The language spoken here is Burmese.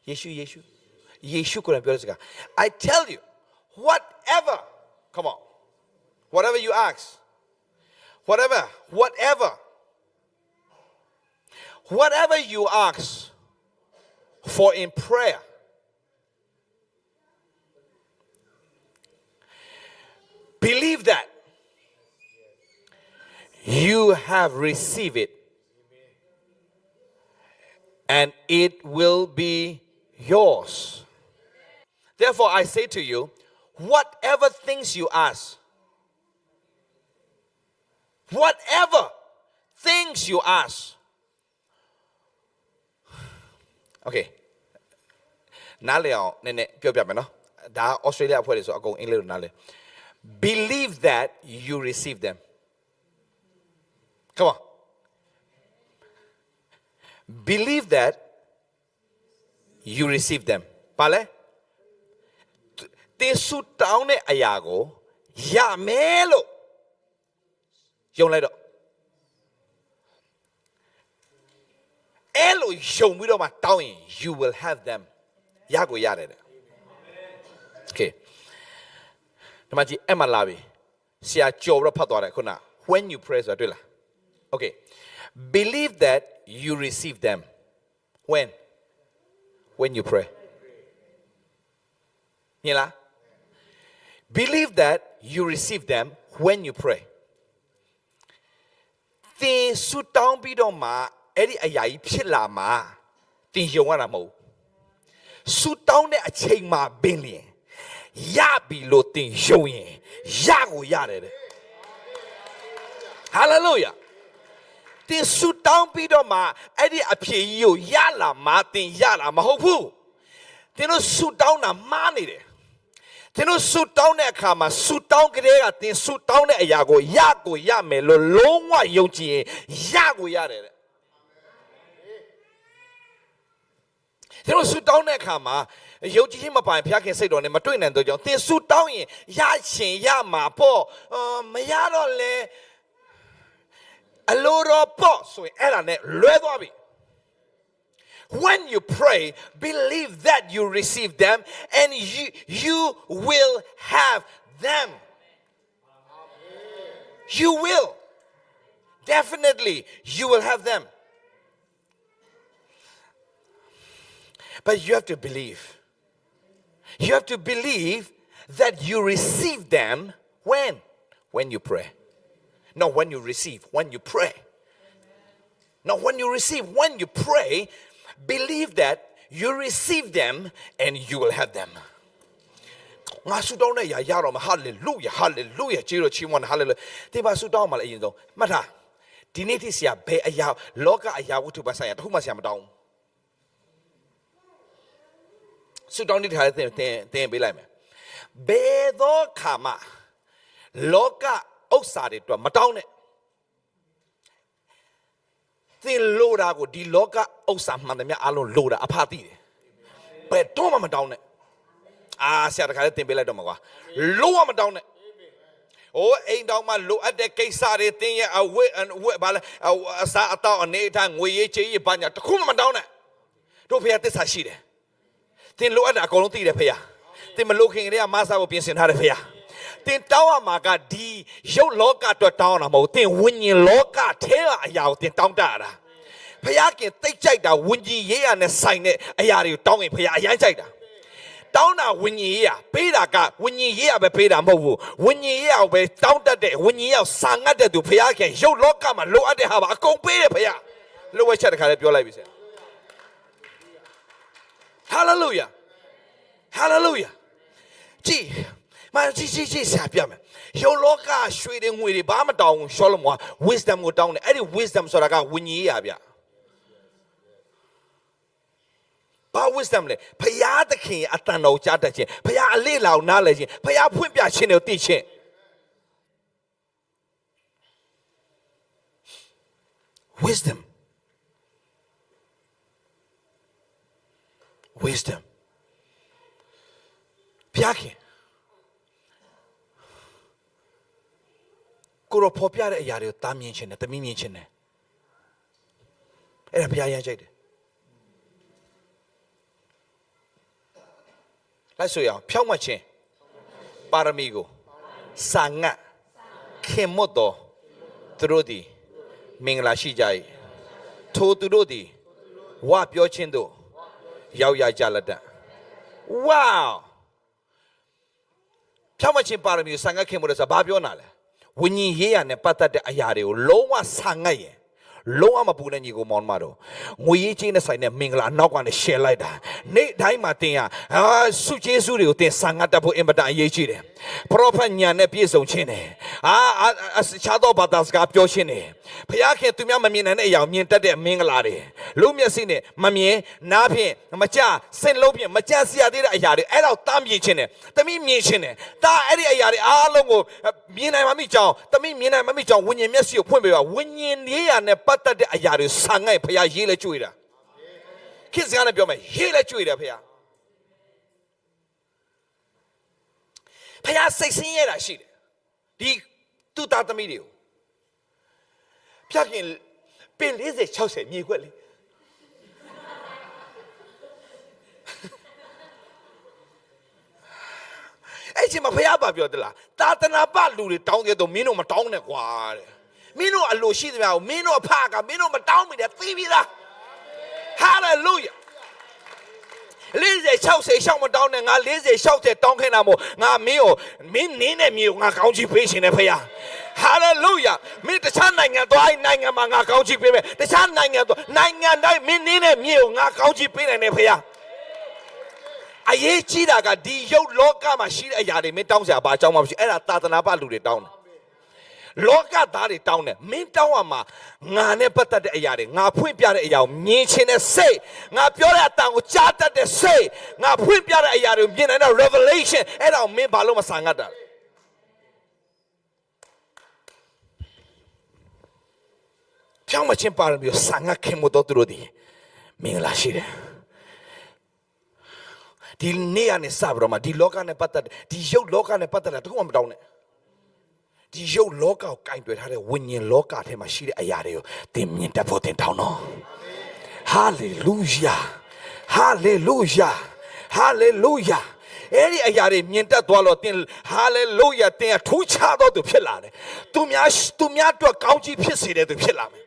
Yeshu ko naပြောစကား I tell you whatever come on whatever you ask whatever you ask for in prayer believe that you have received it and it will be yours. Therefore, I say to you, whatever things you ask, whatever things you ask, okay. နားလည်အောင်နည်းနည်းပြောပြမယ်နော်ဒါ Australia အဖွဲ့တွေဆိုအကုန်အင်္ဂလိပ်လိုနားလည် believe that you receive them come on believe that you receive them ပါလေတင်ဆူတောင်းတဲ့အရာကိုရမယ်လို့ယုံလိုက်တော့အဲ့လိုယုံပြီးတော့မှတောင်းရင် you will have them ရကိုရတယ်တဲ့ okay ဒီမှာကြည့်အမှလာပြီဆရာကြော်ပြီးတော့ဖတ်သွားတယ်ခုန when you pray ဆိုတာတွေ့လား okay believe that you receive them when you pray မြင်လား believe that you receive them when you pray သင်ဆုတောင်းပြီးတော့မှအဲ့ဒီအရာကြီးဖြစ်လာမှာသင်ယုံရတာမဟုတ်ဆုတောင်းတဲ့အချိန်မှာပင်လျင်ရပြီလို့သင်ယုံရင်ရကိုရတယ်တဲ့ hallelujah တင်ဆူတောင်းပြီးတော့မှအဲ့ဒီအဖြေကြီးကိုရလာမှတင်ရတာမဟုတ်ဘူးတင်တို့ဆူတောင်းတာမှားနေတယ်တင်တို့ဆူတောင်းတဲ့အခါမှာဆူတောင်းကလေးကတင်ဆူတောင်းတဲ့အရာကိုရကိုရမယ်လို့လုံးဝယုံကြည်ရင်ရကိုရတယ်တဲ့တင်တို့ဆူတောင်းတဲ့အခါမှာယုံကြည်ခြင်းမပိုင်ဘုရားခင်စိတ်တော်နဲ့မတွေ့နိုင်တော့ကြောင့်တင်ဆူတောင်းရင်ရရှင်ရမှာပေါ့မရတော့လဲအလိုတော်ပေါ့ဆိုရင်အဲ့ဒါနဲ့လွဲသွားပြီ when you pray believe that you receive them and you will have them you will definitely you will have them but you have to believe that you receive them when you pray not when you receive, when you pray. Not when you receive, when you pray, believe that you receive them and you will have them. ငါဆူတောင်းတဲ့ຢာရတော့မှာ hallelujah hallelujah ကျေးဇူးချီးမွမ်း hallelujah ဒီမှာဆူတောင်းမှာလည်းအရင်ဆုံးမှတ်ထားဒီနေ့ထိဆရာဘယ်အရာလောကအရာဝတ္ထုပဆိုင်ရာတခုမှဆရာမတောင်းဆူတောင်းတဲ့ခါလေးသင်ပေးလိုက်မယ်ဘယ်သောခါမှလောကဥစ္စာတွေတော့မတောင်းနဲ့သင်လိုတာကိုဒီလောကဥစ္စာမှန်တယ်များအလုံးလိုတာအဖသိတယ်ဘယ်တော့မှမတောင်းနဲ့ဆရာတခါလေးသင်ပေးလိုက်တော့မှာကွာလုံးဝမတောင်းနဲ့အိမ်တောင်မှလိုအပ်တဲ့ကိစ္စတွေသင်ရဲ့အဝတ်ဘာလဲအစားအသောက်အနေအထားငွေရေးချေးရေးဘာညာတခုမှမတောင်းနဲ့တို့ဖေရသစ္စာရှိတယ်သင်လိုအပ်တာအကုန်လုံးသိတယ်ဖေရသင်မလိုခင်ကလေးကမဆာကိုပြင်ဆင်ထားတယ်ဖေရတင်တောင်းရမှာကဒီရုပ်လောကအတွက်တောင်းတာမဟုတ်တင်ဝိညာဉ်လောကထဲကအရာကိုတင်တောင်းတရတာဖခင်သိကြိုက်တာဝိညာဉ်ရေးရနဲ့ဆိုင်တဲ့အရာတွေကိုတောင်းရင်ဖခင်အရင်ကြိုက်တာတောင်းတာဝိညာဉ်ရေးရပေးတာကဝိညာဉ်ရေးရပဲပေးတာမဟုတ်ဘူးဝိညာဉ်ရေးရကိုပဲတောင်းတတ်တဲ့ဝိညာဉ်ရေးကိုစာငတ်တဲ့သူဖခင်ရုပ်လောကမှာလိုအပ်တဲ့ဟာပါအကုန်ပေးတယ်ဖခင်လိုဝဲချက်တခါလေးပြောလိုက်ပြီဆရာ hallelujah hallelujah ကြည်မကြည့်ဆရာပြမယ်ရုပ်လောကရွှေတွေငွေတွေဘာမှတောင်းရှောလမွာ wisdom ကိုတောင်းတယ်အဲ့ဒီ wisdom ဆိုတာကဝိညာဉ်ရေးရဗျဘာ wisdom လဲဖယားသခင်အတန်တော်ကြားတတ်ခြင်းဖယားအလေးလောင်နားလဲခြင်းဖယားဖွင့်ပြခြင်းတွေကိုသိခြင်း wisdom ဖယားခင်ကိုရောဖော်ပြတဲ့အရာတွေကိုတားမြင်ခြင်းနဲ့တမီးမြင်ခြင်းနဲ့အဲ့ဒါဘုရားရမ်းကြိုက်တယ် လိုက်ဆိုရအောင်ဖြောင့်မတ်ခြင်းပါရမီကိုစာငတ်ခင်မွတ်တော်သူတို့သည်မင်္ဂလာရှိကြ၏ထိုသူတို့သည်ဝပြောခြင်းတို့ရောက်ရကြလက်တတ်ဝေါဖြောင့်မတ်ခြင်းပါရမီကိုစာငတ်ခင်မွတ်တယ်ဆိုတာဘာပြောနာလဲဝိညာဉ်ရေးရနဲ့ပတ်သက်တဲ့အရာတွေကိုလုံးဝစာငတ်ရင်လုံးဝမပူနဲ့ညီကိုမောင်မတော်ငွေရေးချင်းနဲ့ဆိုင်တဲ့မင်္ဂလာနောက်ကနေရှယ်လိုက်တာနေ့တိုင်းမှာတင်ရဆုကျေးဇူးတွေကိုတင်ဆံငတ်တတ်ဖို့အင်မတန်အရေးကြီးတယ်ပရောဖက်ညာနဲ့ပြည့်စုံခြင်းတယ်ခြားသောဘာသာစကားပြောခြင်းတယ်ဘုရားခင်သူများမမြင်နိုင်တဲ့အရာမြင်တတ်တဲ့မင်္ဂလာတွေလူမျက်စိနဲ့မမြင်နားဖြင့်မကြားစိတ်လုံးဖြင့်မကြံစည်ရသေးတဲ့အရာတွေအဲ့တော့တားမြင်ခြင်းတယ်သမီးမြင်ခြင်းတယ်ဒါအဲ့ဒီအရာတွေအားလုံးကိုမြင်နိုင်မှမိကြောင်းသမီးမြင်နိုင်မှမိကြောင်းဝိညာဉ်မျက်စိကိုဖွင့်ပေးပါဝိညာဉ်ရေးရနဲ့ပတ်သက်တဲ့အရာတွေဆံငိုက်ဘုရားရေးလဲကြွေတာခေတ်စကားနဲ့ပြောမယ်ရေးလဲကြွေတယ်ဘုရားဘုရားစိတ်ဆင်းရဲတာရှိတယ်ဒီသူ့သားသမီးတွေကိုဖျက်ခင်ပင်40 60မြေခွက်လေအဲ့ချိန်မှာဘုရားပြောတယ်လားသာသနာပလူတွေတောင်းတဲ့တော့မင်းတို့မတောင်းနဲ့ကွာတဲ့မင်းတို့အလိုရှိသမျှကိုမင်းတို့အဖကမင်းတို့မတောင်းမိတယ်သိပြီလားဟာလေလုယာ40 60ရှောက်မတောင်းနဲ့ငါ40 60တောင်းခဲ့တာမို့ငါမင်းကိုမင်းနင်းတဲ့မြေကိုငါကောင်းချီးပေးရှင်တယ်ဖေဟာဟာလေလုယာမင်းတခြားနိုင်ငံသွားနိုင်ငံမှာငါကောင်းချီးပေးမယ်တခြားနိုင်ငံသွားနိုင်ငံတိုင်းမင်းနင်းတဲ့မြေကိုငါကောင်းချီးပေးနိုင်တယ်ဖေဟာအရေးကြီးတာကဒီရုပ်လောကမှာရှိတဲ့အရာတွေမင်းတောင်းစရာဘာအကြောင်းမှမရှိအဲ့ဒါသာသနာ့ဘလူတွေတောင်းတယ်လောကသားတွေတောင်းတယ်မင်းတောင်းရမှာငါနဲ့ပတ်သက်တဲ့အရာတွေငါဖွင့်ပြတဲ့အရာကိုမြင်ခြင်းနဲ့စိတ်ငါပြောတဲ့အတန်ကိုကြားတတ်တဲ့စိတ်ငါဖွင့်ပြတဲ့အရာတွေကိုမြင်နိုင်တဲ့ revelation အဲ့ဒါကိုမင်းဘာလို့မဆာငတ်တာလဲဖြောင့်မချင်းပါရမီကိုဆာငတ်ခင်မတော်သူတို့ဒီမင်္ဂလာရှိတယ်ဒီနေ့ကနေစပြီးတော့မှဒီလောကနဲ့ပတ်သက်ဒီရုပ်လောကနဲ့ပတ်သက်တာတခုမှမတောင်းနဲ့ဒီရုပ်လောကကိုကင်တွယ်ထားတဲ့ဝိညာဉ်လောကထဲမှာရှိတဲ့အရာတွေကိုသင်မြင်တတ်ဖို့သင်တောင်းတော့ဟာလေလုယာဟာလေလုယာဟာလေလုယာအဲ့ဒီအရာတွေမြင်တတ်သွားလို့သင်ဟာလေလုယာသင်ထူးခြားသောသူဖြစ်လာတယ်သူများအတွက်ကောင်းကြီးဖြစ်စေတဲ့သူဖြစ်လာမယ်